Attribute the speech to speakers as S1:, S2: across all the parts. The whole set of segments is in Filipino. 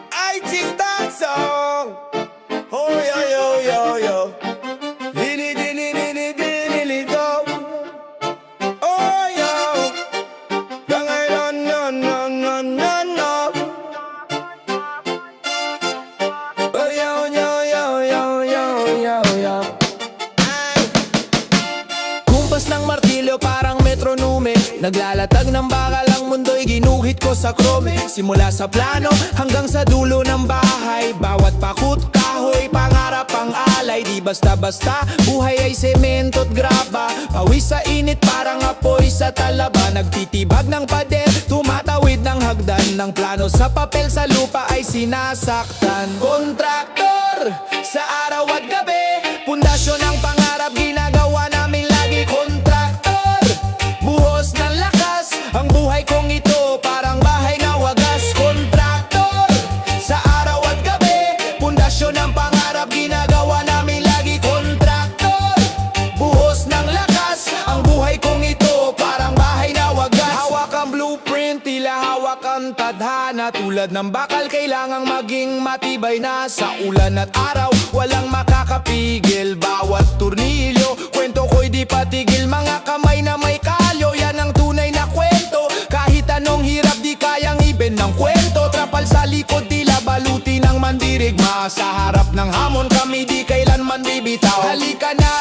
S1: I just that song. Oh yo yo yo yo. Dini dini dini dini do. Oh yo. Gang I no no no no no no. Oh yo yo yo yo yo yo yo. Kumpas ng martilyo parang metronome. Naglalatag ng bakal ang mundo'y ginuhit ko sa krome. Simula sa plano hanggang sa dulo ng bahay. Bawat pakut, kahoy, pangarap ang alay. Di basta-basta, buhay ay semento't graba. Pawis sa init parang apoy sa talaba. Nagtitibag ng pader, tumatawid ng hagdan. Ng plano sa papel sa lupa ay sinasaktan. Kontraktor, sa araw at gabi, pundasyon ng pangarap ginagawa namin lagi. Kontraktor, buhos ng lakas, ang buhay kong ito parang bahay na wagas. Kontraktor, sa araw at gabi, pundasyon ng pangarap ginagawa namin lagi. Kontraktor, buhos ng lakas, ang buhay kong ito parang bahay na wagas. Hawak ang blueprint, tila hawak ang tadhana. Tulad ng bakal kailangang maging matibay na. Sa ulan at araw, walang makakapigil. Bawat turnilyo, kwento ko'y di patigil. Mga kamay na may kalyo, yan ang tunay na kwento. Kahit anong hirap di kayang iben ng kwento. Trapal sa likod, tila baluti ng mandirigma. Sa harap ng hamon kami di kailanman bibitaw. Halika na,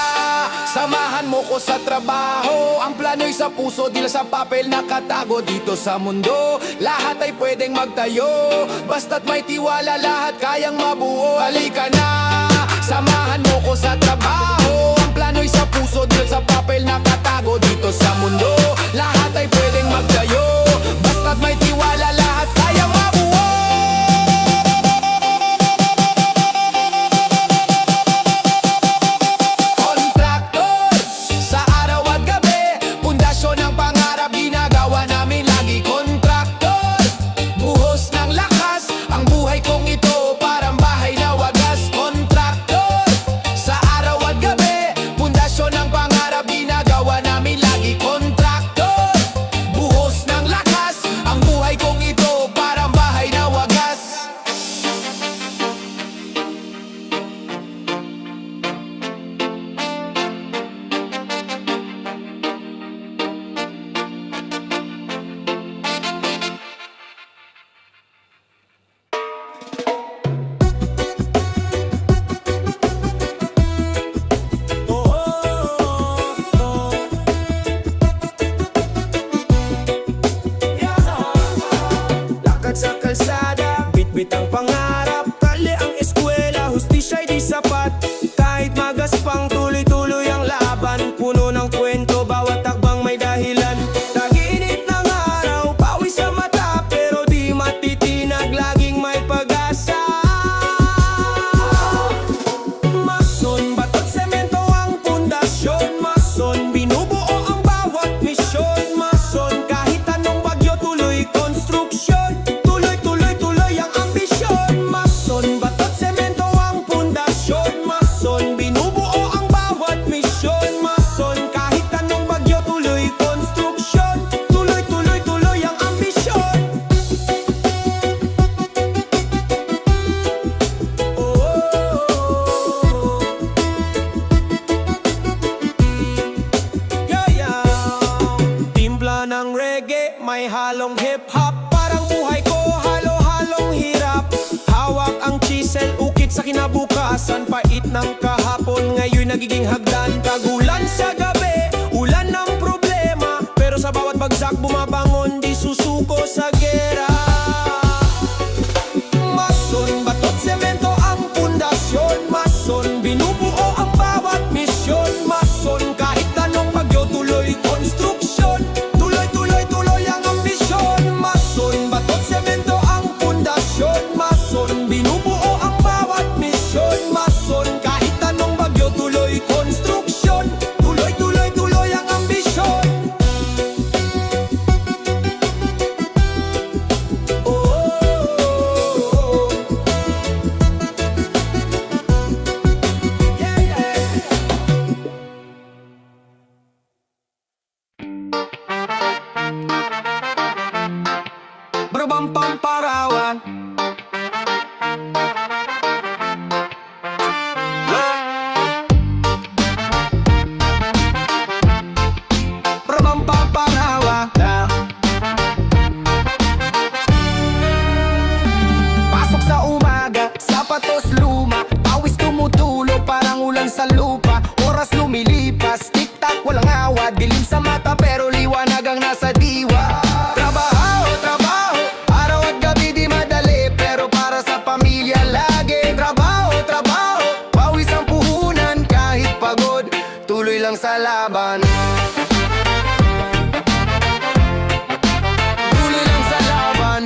S1: samahan mo ko sa trabaho. Ang plano'y sa puso, dila sa papel nakatago. Dito sa mundo, lahat ay pwedeng magtayo. Basta't may tiwala, lahat kayang mabuo. Halika na, samahan mo ko sa trabaho. Ang plano'y sa puso, dila sa papel nakatago. Dito sa mundo, lahat ay pwedeng magtayo. Basta't may tiwala, lahat kayang mabuo. Kontraktor, sa araw at gabi, pundasyon ng pangarap ginagawa namin lagi. Kontraktor, buhos ng lakas, ang buhay kong ito parang bahay na wagas. Kontraktor, sa araw at gabi, pundasyon ng pangarap ginagawa namin lagi. Kontraktor, buhos ng lakas, ang buhay kong ito parang bahay na wagas. Lakad sa kalsada, bitbit ang pangarap. Kali ang eskwela, hustisya'y di sapat. Kahit magaspang, tuloy-tuloy ang laban. Puno ng kwento, bawat takbang may dahilan. Tag-init ng araw, pawis sa mata, pero di matitinag, laging may pag-asa. Mason, batot, semento ang pundasyon. Mason, binubuo ang bawat misyon. Mason, kahit anong bagyo, tuloy konstruksyon. Tuloy, tuloy, tuloy ang ambisyon. Mason, batot, semento ang pundasyon. Mason, binubuo ang bawat misyon. Mason, kahit anong bagyo, tuloy konstruksyon. Tuloy, tuloy, tuloy ang ambisyon. Timpla ng reggae, may halong hip-hop. Parang buhay ko, halo-halong hirap. Hawak ang chisel, ukit sa kinabukasan. Pait ng kahapon, ngayon nagiging hagdan. Kagulan sa gabi, ulan ng problema. Pero sa bawat bagsak bumabangon, di susuko sa gera. Mason, batot, semento ang pundasyon. Mason, binubuo ang bawat misyon. Mason, kahit anong bagyo, tuloy konstruksyon. Tuloy, tuloy, tuloy ang ambisyon. Mason, batot, semento ang pundasyon. Mason, binubuo ang bawat misyon. Mason, kahit anong bagyo, tuloy konstruksyon. Tuloy, tuloy Pero bang pamparawan? Pero bang pamparawan? Pasok sa umaga, sapatos luma, pawis tumutulo parang ulan sa lupa. Oras lumilipas, tik-tak walang awa, dilim sa mata pero liwanag ang nasa diwa. Trabaho, trabaho, araw at gabi di madali, pero para sa pamilya lagi. Trabaho, trabaho, pawis ang puhunan kahit pagod, tuloy lang sa laban. Tuloy lang sa laban.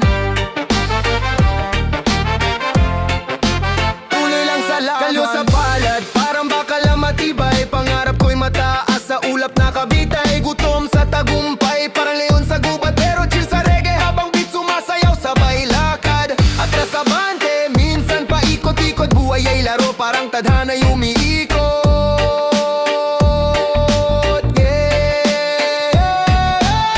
S1: Tuloy lang sa laban. Kalyo sa palad, parang bakal na matibay. Pangarap ko'y mataas sa ulap na kabitay. Gutom sa tagumpay, parang leon sa gubat. Pero chill sa reggae habang beat sumasayaw sabay lakad. At nasabante, minsan paikot-ikot. Buhay ay laro, parang tadhana'y umiikot.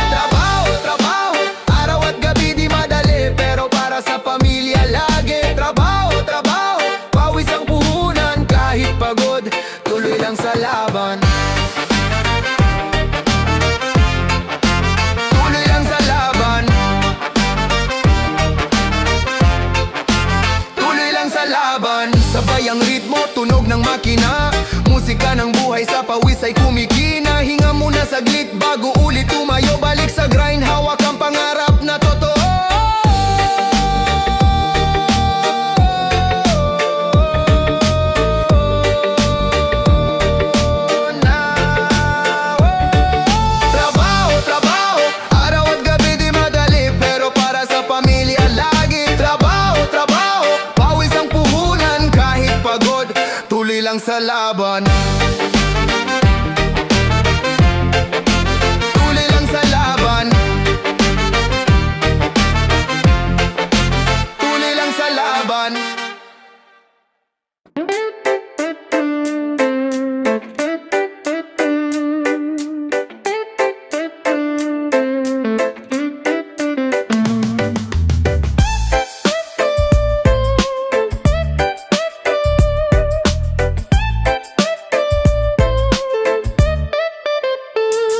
S1: Trabaho, trabaho, araw at gabi di madali, pero para sa pamilya lagi. Trabaho, trabaho, pawis ang puhunan kahit pagod, tuloy lang sa laban. Tuloy lang sa laban. Tuloy lang sa laban. Sabay ang ritmo, tunog ng makina, musika ng buhay sa pawis ay kumikina. Hinga muna saglit bago ulit tumayo, balik sa grind, hawak ang pangarap na totoo. Trabaho, trabaho, araw at gabi di madali, pero para sa pamilya lagi. Trabaho, trabaho, pawis ang puhunan kahit pagod, tuloy lang sa laban. Tuloy lang sa laban. Tuloy lang sa laban.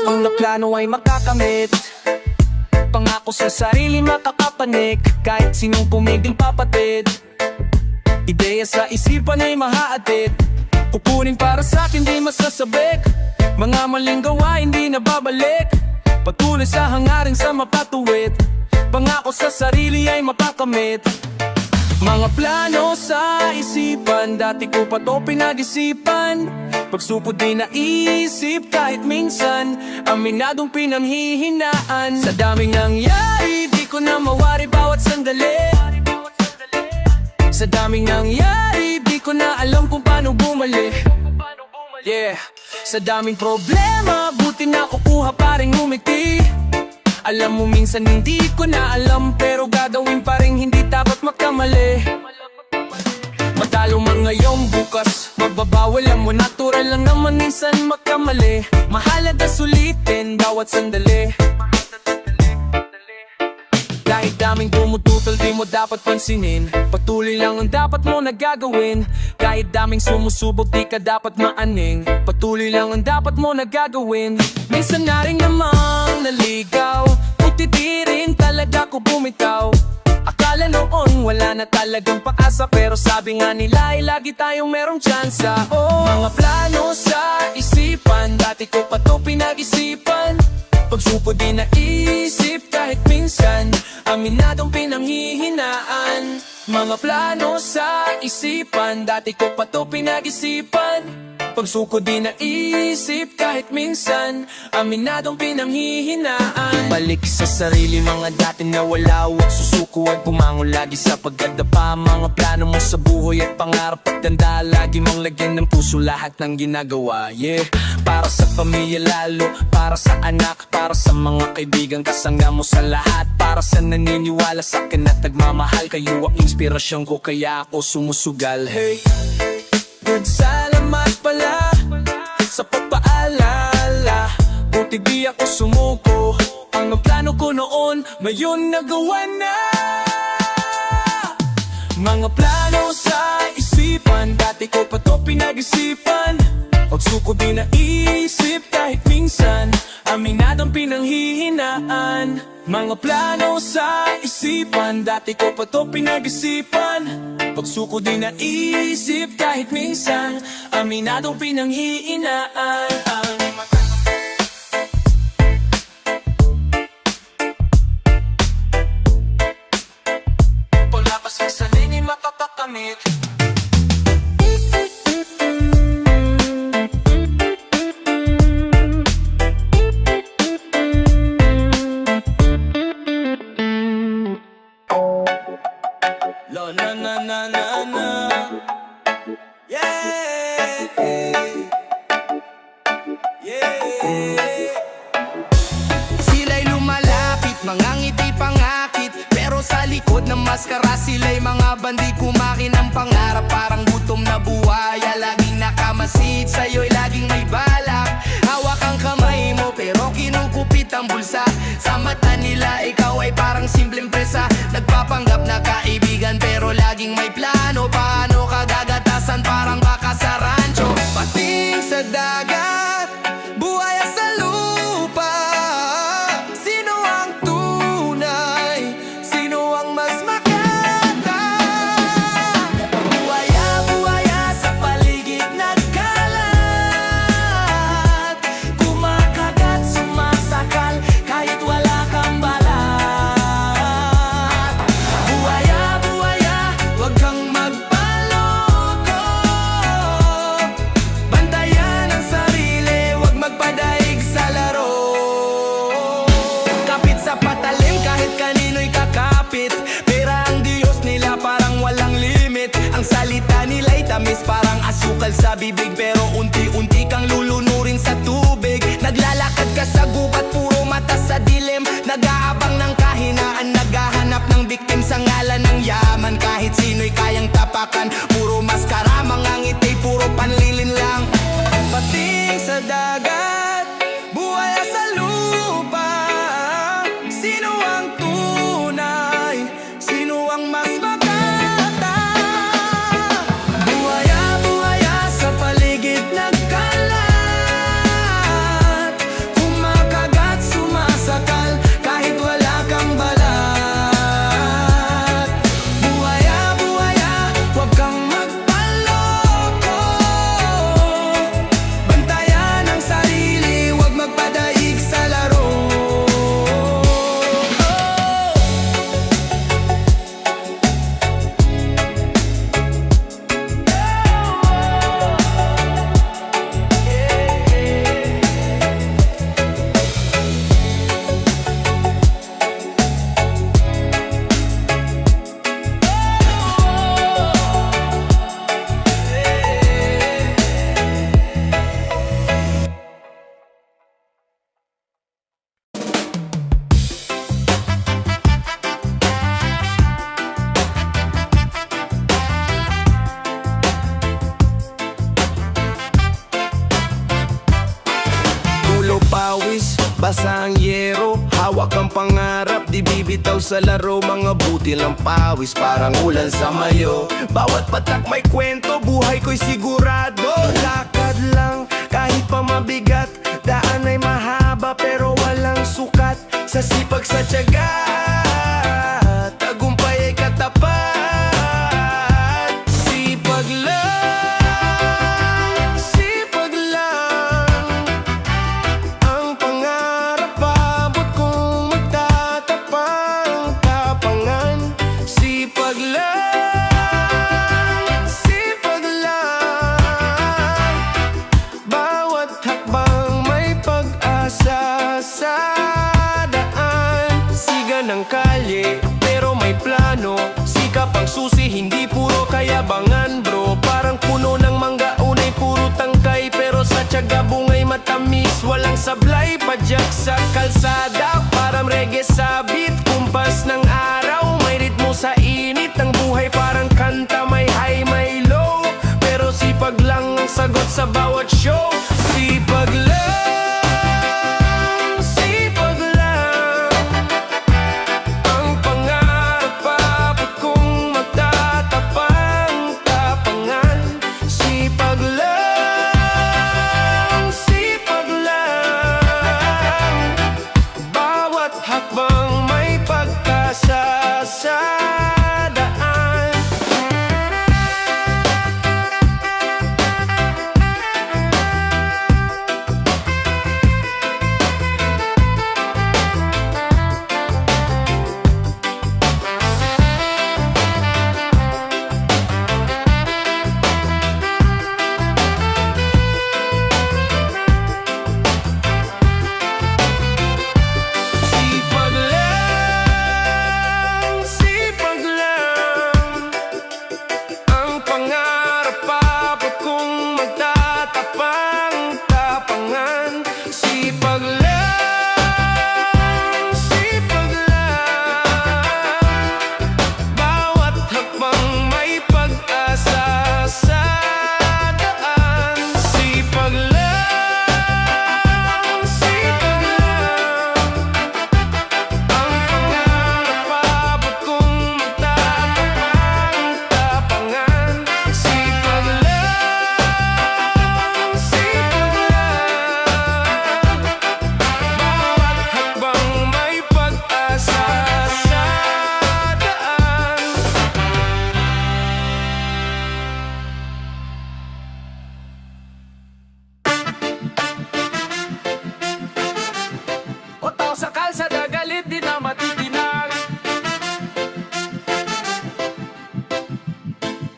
S2: Ang naplano ay makakamit, pangako sa sarili makakapanik, kahit sinong pumigil papatid. Ideya sa isipan ay mahaatid, kukunin para sa'kin di masasabik. Mga maling gawa hindi nababalik, patuloy sa hangarin sa mapatuwid. Pangako sa sarili ay makakamit. Mga plano sa isipan, dati ko pa to pinag-isipan. Pagsupod di naisip kahit minsan, aminadong pinanghihinaan. Sa daming nangyari, di ko na mawari bawat sandali. Sa daming nangyari, di ko na alam kung paano bumalik. Yeah. Sa daming problema, buti na kukuha pa rin ngumiti. Alam mo minsan hindi ko na alam, pero gagawin pa rin, hindi takot magkamali. Matalo man ngayong bukas, magbabawal lang mo, natural lang naman minsan magkamali. Mahalaga sulitin bawat sandali. Kahit daming tumututol, di mo dapat pansinin. Patuloy lang ang dapat mo nagagawin. Kahit daming sumusubok, di ka dapat maaning. Patuloy lang ang dapat mo nagagawin. Minsan na rin namang naligaw, utitirin talaga ko bumitaw. Akala noon wala na talagang pag-asa, pero sabi nga nila ay lagi tayong merong tsansa. Mga plano sa isipan, dati ko pa to pinag-isipan. Pagsupod di naisip kahit minsan, aminadong pinanghihinaan. Mga plano sa isipan, dati ko pa to pinag-isipan. Pagsukod di naisip kahit minsan, aminadong pinanghihinaan. Balik sa sarili, mga dati na wala, huwag susuko at bumangon lagi sa pagdadapa. Mga plano mo sa buhay at pangarap at tanda, lagi mong lagyan ng puso lahat ng ginagawa. Yeah, para sa pamilya lalo, para sa anak, para sa mga kaibigan, kasangga mo sa lahat. Para sa naniniwala sa akin at nagmamahal, kayo ang inspirasyon ko, kaya ako sumusugal. Hey, good, salamat pala sa pagpaalala. Buti di ako sumuko, ang Mga plano ko noon, ngayon nagawa na. Mga plano sa isipan, dati ko pa to pinag-isipan. Pagsuko din naisip kahit minsan, aminadong pinanghihinaan. Mga plano sa isipan, dati ko pa to pinag-isipan. Pagsuko din naisip kahit minsan, aminadong pinanghihinaan. Wala pa sa salini matatamit. La na na na na na. Yeah. Yeah.
S1: Sila'y lumalapit, mga ngiti pangakit, pero sa likod ng maskara sila'y mga bandi kumakin ng pangarap. Parang gutom na buhaya, laging nakamasid, sa'yo'y laging may balak. Hawak ang kamay mo pero kinukupit ang bulsa. Sa mata nila ikaw ay parang simpleng presa. Nagpapanggap na kaibigan pero laging may plano. Paano ka gagatasan parang baka sa rancho. Pating sa dagat, buhaya sa lupa. Sino ang tunay? Sino ang mas makata? Buhaya, buhaya sa paligid nagkalat. Kumakagat, sumasakal kahit wala kang balat. Buhaya, buhaya, wag kang magpaloko. Bantayan ang sarili, wag magpadaig sa laro. Kapit sa patalim kahit kanino'y kakapit. Pera ang Diyos nila parang walang limit. Ang salita nila'y tamis parang asukal sa bibig, pero unti-unti kang lulunurin sa tubig. Naglalakad ka sa gubat, puro mata sa dilim. Nag-aabang ng kahinaan, naghahanap ng biktim sa ngalan ng yaman. Kahit sino'y kayang tapakan, puro maskara, mga ngiti, puro panlilin lang. Pating sa dagat, buhaya sa lupa. Sino ang tunay? Sino ang mas makata? Buhaya, buhaya sa paligid nagkalat. Kumakagat, sumasakal kahit wala kang balat. Buhaya, buhaya, wag kang magpaloko. Bantayan ang sarili, wag magpadaig sa laro. Tulo pawis, basa ang yero. Hawak ang pangarap, di bibitaw sa laro. Mga butil ng pawis, parang ulan sa mayo. Bawat patak may kwento, buhay ko'y sigurado. Lakad lang, kahit pa mabigat. Daan ay mahaba, pero walang sukat. Sa sipag sa tiyaga, tagumpay ay katapat. Sipag lang, sipag lang. Ang pangarap abot kung magtatapang tapangan. Sipag lang, sipag lang. Bawat hakbang may pag-asa sa daan. Siga ng kalye, pero may plano. Sikap ang susi, hindi puro kayabangan bro. Parang puno ng mangga, unay puro tangkay, pero sa tiyaga bungay matamis. Walang sablay, padyak sa kalsada. Parang reggae sa beat, kumpas ng araw. May ritmo sa init ng buhay, parang kanta. May high, may low, pero sipag lang ang sagot sa bawat show. Sipag lang, sipag lang.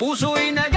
S3: puso'y nag